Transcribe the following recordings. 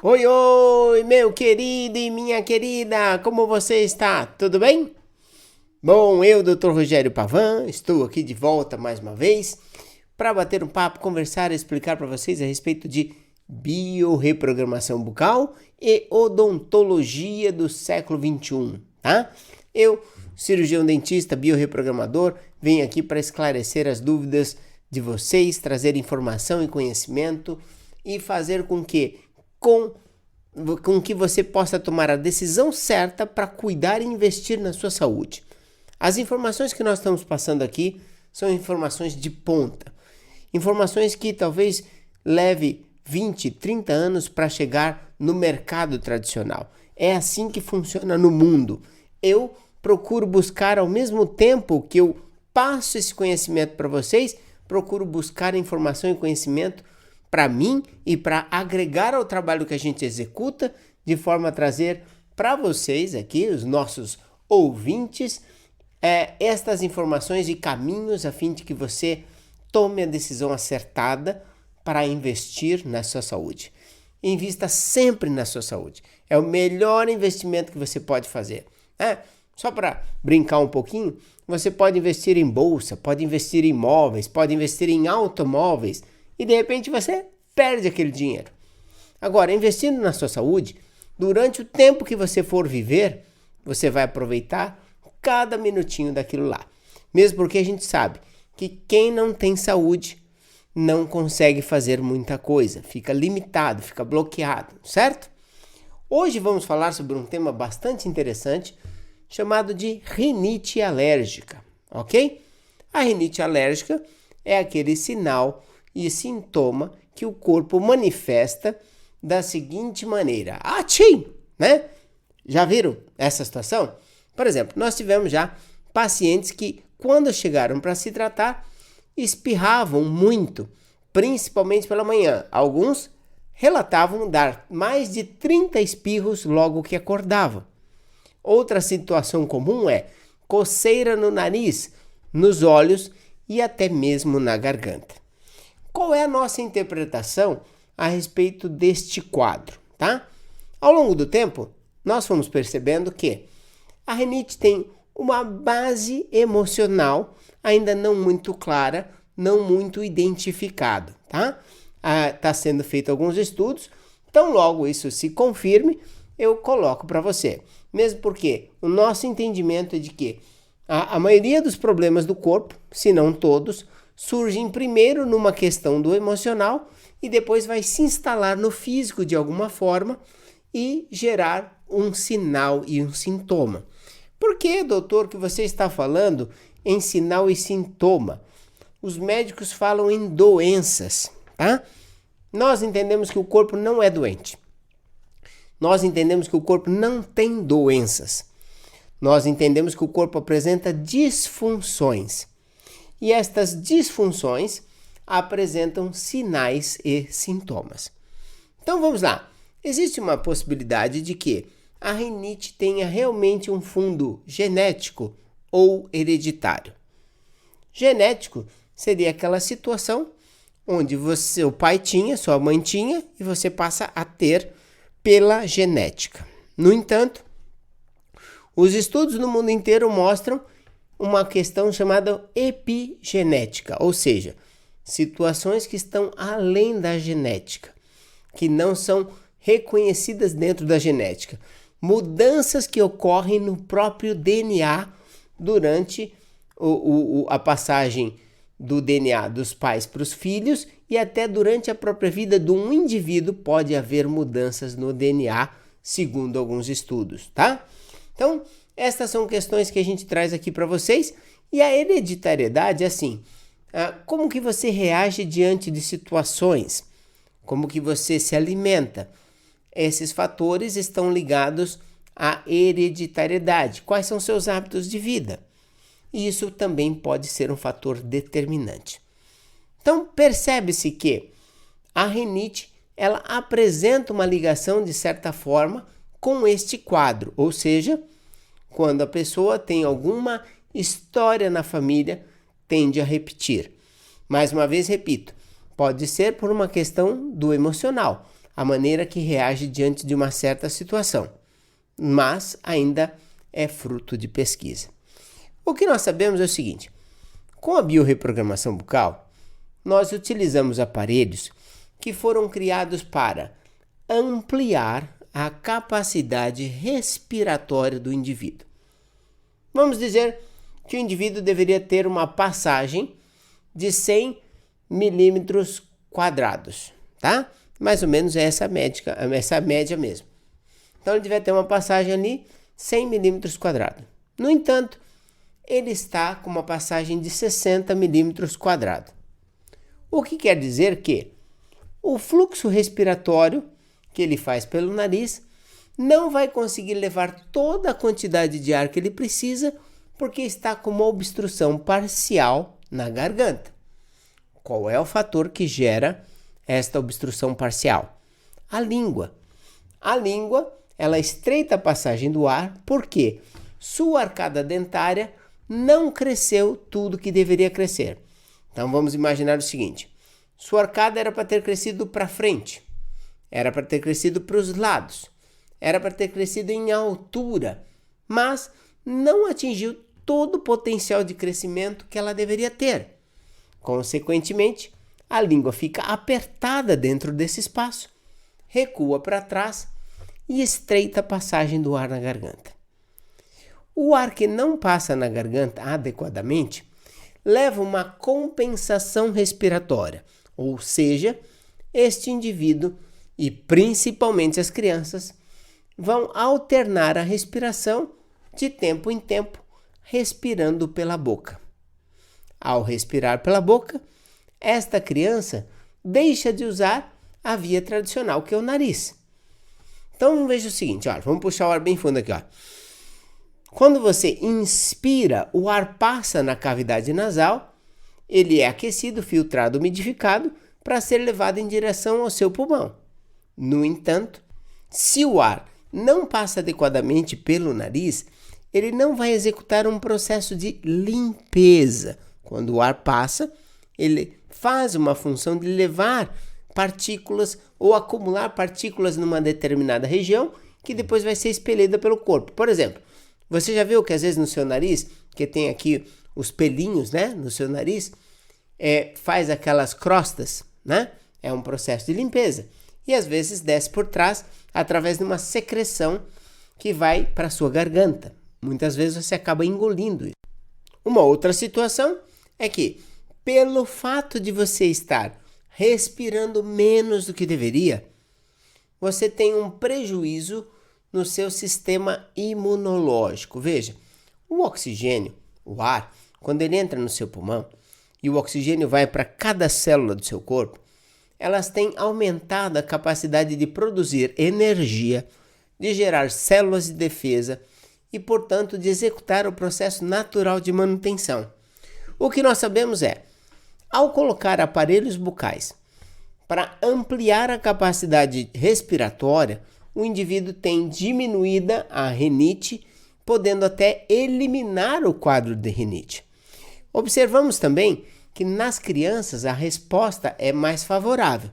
Oi, oi, meu querido e minha querida, como você está? Tudo bem? Bom, eu, Dr. Rogério Pavan, estou aqui de volta mais uma vez para bater um papo, conversar e explicar para vocês a respeito de biorreprogramação bucal e odontologia do século XXI, tá? Eu, cirurgião dentista, biorreprogramador, venho aqui para esclarecer as dúvidas de vocês, trazer informação e conhecimento e fazer com que você possa tomar a decisão certa para cuidar e investir na sua saúde. As informações que nós estamos passando aqui são informações de ponta. Informações que talvez leve 20, 30 anos para chegar no mercado tradicional. É assim que funciona no mundo. Eu procuro buscar, ao mesmo tempo que eu passo esse conhecimento para vocês, procuro buscar informação e conhecimento para mim e para agregar ao trabalho que a gente executa, de forma a trazer para vocês aqui, os nossos ouvintes, estas informações e caminhos a fim de que você tome a decisão acertada para investir na sua saúde. Invista sempre na sua saúde. É o melhor investimento que você pode fazer. Só para brincar um pouquinho, você pode investir em bolsa, pode investir em imóveis, pode investir em automóveis e de repente você perde aquele dinheiro. Agora, investindo na sua saúde, durante o tempo que você for viver, você vai aproveitar cada minutinho daquilo lá. Mesmo porque a gente sabe que quem não tem saúde não consegue fazer muita coisa, fica limitado, fica bloqueado, certo? Hoje vamos falar sobre um tema bastante interessante, chamado de rinite alérgica, ok? A rinite alérgica é aquele sinal e sintoma que o corpo manifesta da seguinte maneira: atchim, né? Já viram essa situação? Por exemplo, nós tivemos já pacientes que, quando chegaram para se tratar, espirravam muito, principalmente pela manhã. Alguns relatavam dar mais de 30 espirros logo que acordavam. Outra situação comum é coceira no nariz, nos olhos e até mesmo na garganta. Qual é a nossa interpretação a respeito deste quadro, tá? Ao longo do tempo, nós fomos percebendo que a rinite tem uma base emocional ainda não muito clara, não muito identificada, tá? Está sendo feito alguns estudos, então logo isso se confirme, eu coloco para você. Mesmo porque o nosso entendimento é de que a maioria dos problemas do corpo, se não todos, surgem primeiro numa questão do emocional e depois vai se instalar no físico de alguma forma e gerar um sinal e um sintoma. Por que, doutor, que você está falando em sinal e sintoma? Os médicos falam em doenças, tá? Nós entendemos que o corpo não é doente. Nós entendemos que o corpo não tem doenças. Nós entendemos que o corpo apresenta disfunções. E estas disfunções apresentam sinais e sintomas. Então vamos lá. Existe uma possibilidade de que a rinite tenha realmente um fundo genético ou hereditário. Genético seria aquela situação onde o pai tinha, sua mãe tinha e você passa a ter pela genética. No entanto, os estudos no mundo inteiro mostram uma questão chamada epigenética, ou seja, situações que estão além da genética, que não são reconhecidas dentro da genética. Mudanças que ocorrem no próprio DNA durante a passagem do DNA dos pais para os filhos e até durante a própria vida de um indivíduo pode haver mudanças no DNA, segundo alguns estudos, tá? Então, estas são questões que a gente traz aqui para vocês. E a hereditariedade é assim, como que você reage diante de situações? Como que você se alimenta? Esses fatores estão ligados à hereditariedade. Quais são seus hábitos de vida? E isso também pode ser um fator determinante. Então, percebe-se que a rinite, ela apresenta uma ligação, de certa forma, com este quadro. Ou seja, quando a pessoa tem alguma história na família, tende a repetir. Mais uma vez, repito, pode ser por uma questão do emocional. a maneira que reage diante de uma certa situação, mas ainda é fruto de pesquisa. O que nós sabemos é o seguinte: com a biorreprogramação bucal, nós utilizamos aparelhos que foram criados para ampliar a capacidade respiratória do indivíduo. Vamos dizer que o indivíduo deveria ter uma passagem de 100 milímetros quadrados, tá? Mais ou menos essa média mesmo. Então ele deve ter uma passagem ali 100 milímetros quadrados. No entanto, ele está com uma passagem de 60 milímetros quadrados. O que quer dizer que o fluxo respiratório que ele faz pelo nariz não vai conseguir levar toda a quantidade de ar que ele precisa, porque está com uma obstrução parcial na garganta. Qual é o fator que gera esta obstrução parcial? A língua. A língua, ela estreita a passagem do ar porque sua arcada dentária não cresceu tudo que deveria crescer. Então vamos imaginar o seguinte: sua arcada era para ter crescido para frente, era para ter crescido para os lados, era para ter crescido em altura, mas não atingiu todo o potencial de crescimento que ela deveria ter. Consequentemente, a língua fica apertada dentro desse espaço, recua para trás e estreita a passagem do ar na garganta. O ar que não passa na garganta adequadamente leva uma compensação respiratória, ou seja, este indivíduo e principalmente as crianças vão alternar a respiração de tempo em tempo, respirando pela boca. Ao respirar pela boca, esta criança deixa de usar a via tradicional, que é o nariz. Então veja o seguinte, olha, vamos puxar o ar bem fundo aqui, ó. Quando você inspira, o ar passa na cavidade nasal, ele é aquecido, filtrado, umidificado para ser levado em direção ao seu pulmão. No entanto, se o ar não passa adequadamente pelo nariz, ele não vai executar um processo de limpeza. Quando o ar passa, ele faz uma função de levar partículas ou acumular partículas numa determinada região que depois vai ser expelida pelo corpo. Por exemplo, você já viu que às vezes no seu nariz, que tem aqui os pelinhos, né, no seu nariz, faz aquelas crostas, né? É um processo de limpeza. E às vezes desce por trás através de uma secreção que vai para a sua garganta. Muitas vezes você acaba engolindo isso. Uma outra situação é que, pelo fato de você estar respirando menos do que deveria, você tem um prejuízo no seu sistema imunológico. Veja, o oxigênio, o ar, quando ele entra no seu pulmão e o oxigênio vai para cada célula do seu corpo, elas têm aumentado a capacidade de produzir energia, de gerar células de defesa e, portanto, de executar o processo natural de manutenção. O que nós sabemos é, ao colocar aparelhos bucais para ampliar a capacidade respiratória, o indivíduo tem diminuída a rinite, podendo até eliminar o quadro de rinite. Observamos também que nas crianças a resposta é mais favorável.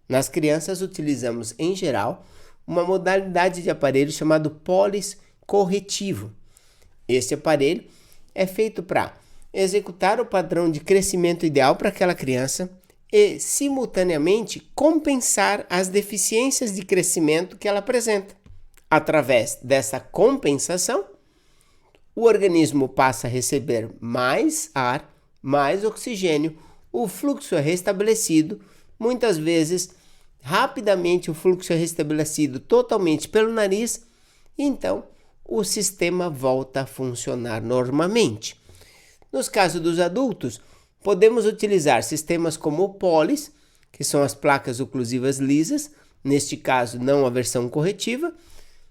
Nas crianças utilizamos, em geral, uma modalidade de aparelho chamado pólis corretivo. Este aparelho é feito para executar o padrão de crescimento ideal para aquela criança e, simultaneamente, compensar as deficiências de crescimento que ela apresenta. Através dessa compensação, o organismo passa a receber mais ar, mais oxigênio, o fluxo é restabelecido, muitas vezes, rapidamente o fluxo é restabelecido totalmente pelo nariz, e então o sistema volta a funcionar normalmente. Nos casos dos adultos, podemos utilizar sistemas como o pólis, que são as placas oclusivas lisas, neste caso não a versão corretiva.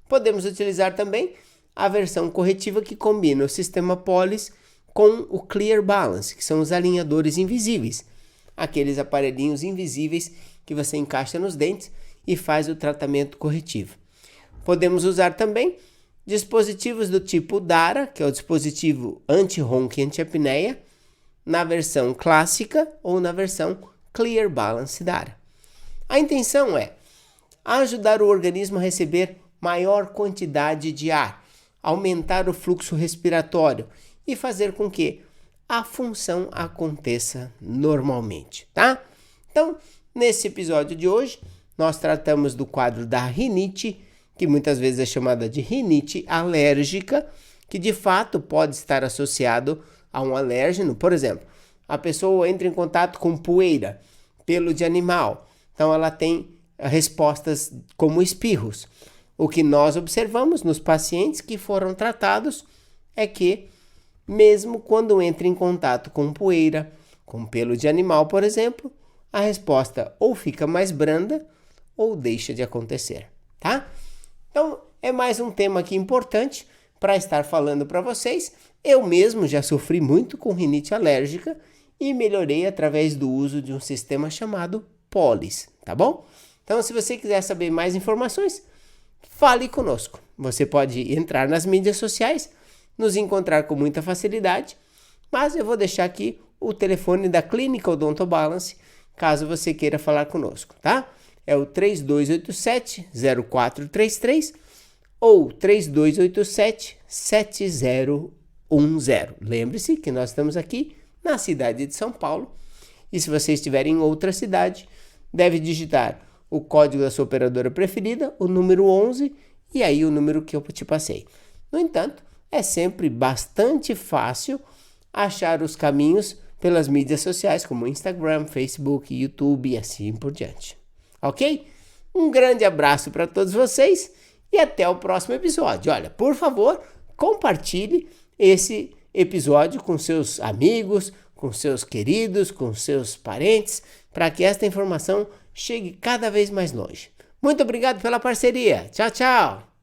Podemos utilizar também a versão corretiva que combina o sistema pólis com o clear balance, que são os alinhadores invisíveis, aqueles aparelhinhos invisíveis que você encaixa nos dentes e faz o tratamento corretivo. Podemos usar também dispositivos do tipo DARA, que é o dispositivo anti-ronco e anti-apneia, na versão clássica ou na versão Clear Balance DARA. A intenção é ajudar o organismo a receber maior quantidade de ar, aumentar o fluxo respiratório e fazer com que a função aconteça normalmente, tá? Então, nesse episódio de hoje, nós tratamos do quadro da rinite, que muitas vezes é chamada de rinite alérgica, que de fato pode estar associado a um alérgeno. Por exemplo, a pessoa entra em contato com poeira, pelo de animal, então ela tem respostas como espirros. O que nós observamos nos pacientes que foram tratados é que, mesmo quando entra em contato com poeira, com pelo de animal, por exemplo, a resposta ou fica mais branda ou deixa de acontecer, tá? Então, é mais um tema aqui importante para estar falando para vocês. Eu mesmo já sofri muito com rinite alérgica e melhorei através do uso de um sistema chamado Polis, tá bom? Então, se você quiser saber mais informações, fale conosco. Você pode entrar nas mídias sociais, nos encontrar com muita facilidade, mas eu vou deixar aqui o telefone da Clínica Odontobalance, caso você queira falar conosco, tá? É o 3287-0433 ou 3287-7010. Lembre-se que nós estamos aqui na cidade de São Paulo, e se você estiver em outra cidade, deve digitar o código da sua operadora preferida, o número 11 e aí o número que eu te passei. No entanto, é sempre bastante fácil achar os caminhos pelas mídias sociais, como Instagram, Facebook, YouTube e assim por diante. Ok? Um grande abraço para todos vocês e até o próximo episódio. Olha, por favor, compartilhe esse episódio com seus amigos, com seus queridos, com seus parentes, para que esta informação chegue cada vez mais longe. Muito obrigado pela parceria. Tchau, tchau!